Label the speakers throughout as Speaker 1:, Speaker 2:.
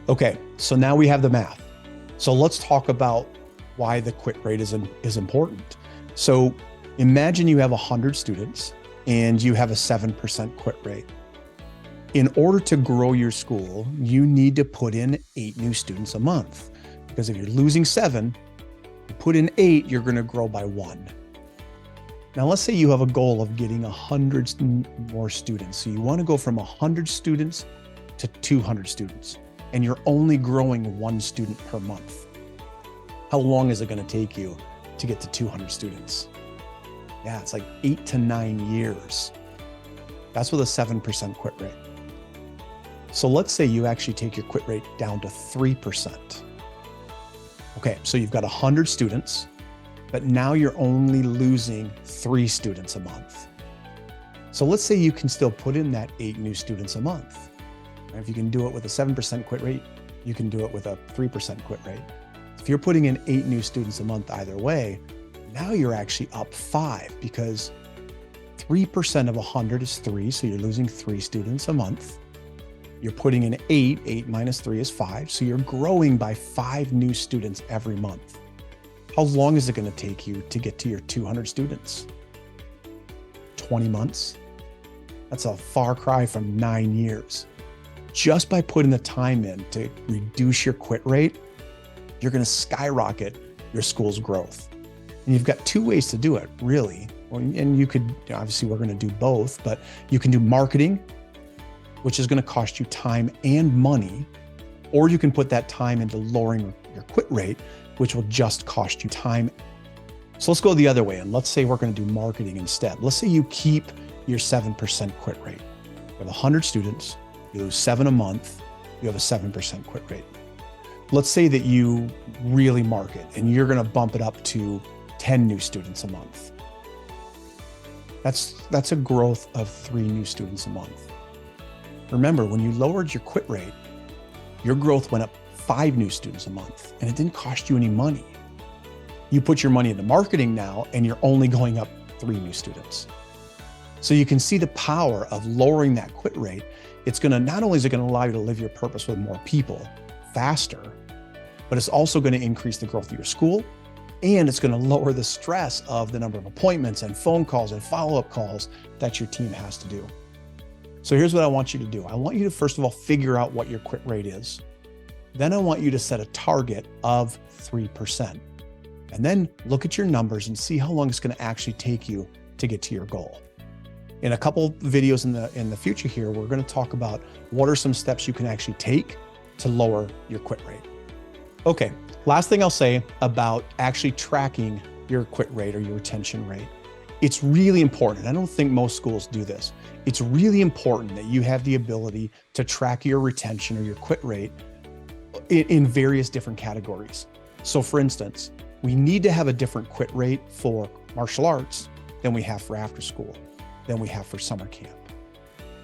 Speaker 1: Okay, so now we have the math. So let's talk about why the quit rate is important. So imagine you have 100 students and you have a 7% quit rate. In order to grow your school, you need to put in 8 new students a month. Because if you're losing 7, you put in 8, you're going to grow by 1. Now, let's say you have a goal of getting 100 more students. So you want to go from 100 students to 200 students, and you're only growing 1 student per month. How long is it going to take you to get to 200 students? Yeah, it's like 8 to 9 years. That's with a 7% quit rate. So let's say you actually take your quit rate down to 3%. Okay, so you've got 100 students, but now you're only losing 3 students a month. So let's say you can still put in that 8 new students a month. If you can do it with a 7% quit rate, you can do it with a 3% quit rate. If you're putting in 8 new students a month either way, now you're actually up 5 because 3% of 100 is 3, so you're losing 3 students a month. You're putting in 8 minus 3 is 5, so you're growing by 5 new students every month. How long is it going to take you to get to your 200 students? 20 months? That's a far cry from 9 years. Just by putting the time in to reduce your quit rate, you're going to skyrocket your school's growth. And you've got 2 ways to do it, really. And you could, obviously we're going to do both, but you can do marketing, which is going to cost you time and money, or you can put that time into lowering your quit rate, which will just cost you time. So let's go the other way. And let's say we're going to do marketing instead. Let's say you keep your 7% quit rate. You have 100 students, you lose 7 a month, you have a 7% quit rate. Let's say that you really market and you're going to bump it up to 10 new students a month. That's a growth of 3 new students a month. Remember, when you lowered your quit rate, your growth went up 5 new students a month, and it didn't cost you any money. You put your money into marketing now, and you're only going up 3 new students. So you can see the power of lowering that quit rate. It's going to, not only is it going to allow you to live your purpose with more people faster, but it's also going to increase the growth of your school, and it's going to lower the stress of the number of appointments and phone calls and follow-up calls that your team has to do. So here's what I want you to do. I want you to, first of all, figure out what your quit rate is. Then I want you to set a target of 3%. And then look at your numbers and see how long it's going to actually take you to get to your goal. In a couple videos in the future here, we're going to talk about what are some steps you can actually take to lower your quit rate. Okay, last thing I'll say about actually tracking your quit rate or your retention rate. It's really important. I don't think most schools do this. It's really important that you have the ability to track your retention or your quit rate in various different categories. So for instance, we need to have a different quit rate for martial arts than we have for after school, than we have for summer camp.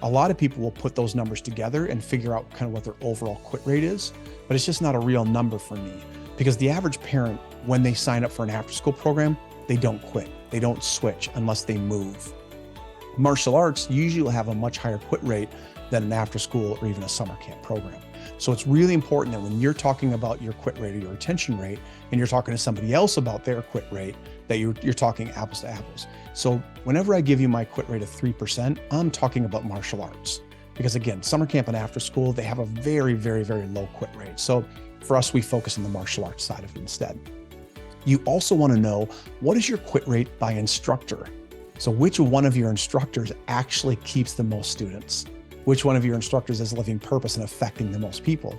Speaker 1: A lot of people will put those numbers together and figure out kind of what their overall quit rate is, but it's just not a real number for me because the average parent, when they sign up for an after school program, they don't quit. They don't switch unless they move. Martial arts usually will have a much higher quit rate than an after school or even a summer camp program. So it's really important that when you're talking about your quit rate or your retention rate, and you're talking to somebody else about their quit rate, that you're talking apples to apples. So whenever I give you my quit rate of 3%, I'm talking about martial arts. Because again, summer camp and after school, they have a very, very, very low quit rate. So for us, we focus on the martial arts side of it instead. You also want to know, what is your quit rate by instructor? So which one of your instructors actually keeps the most students? Which one of your instructors is living purpose and affecting the most people?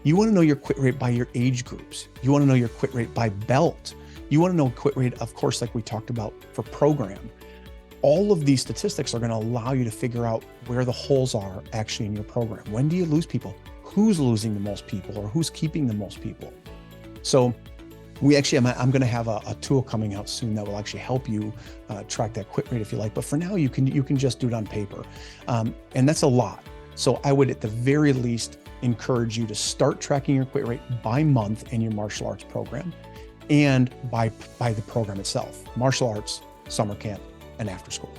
Speaker 1: You want to know your quit rate by your age groups. You want to know your quit rate by belt. You want to know quit rate, of course, like we talked about for program. All of these statistics are going to allow you to figure out where the holes are actually in your program. When do you lose people? Who's losing the most people or who's keeping the most people? So I'm going to have a tool coming out soon that will actually help you track that quit rate if you like. But for now, you can just do it on paper. And that's a lot. So I would, at the very least, encourage you to start tracking your quit rate by month in your martial arts program and by the program itself, martial arts, summer camp, and after school.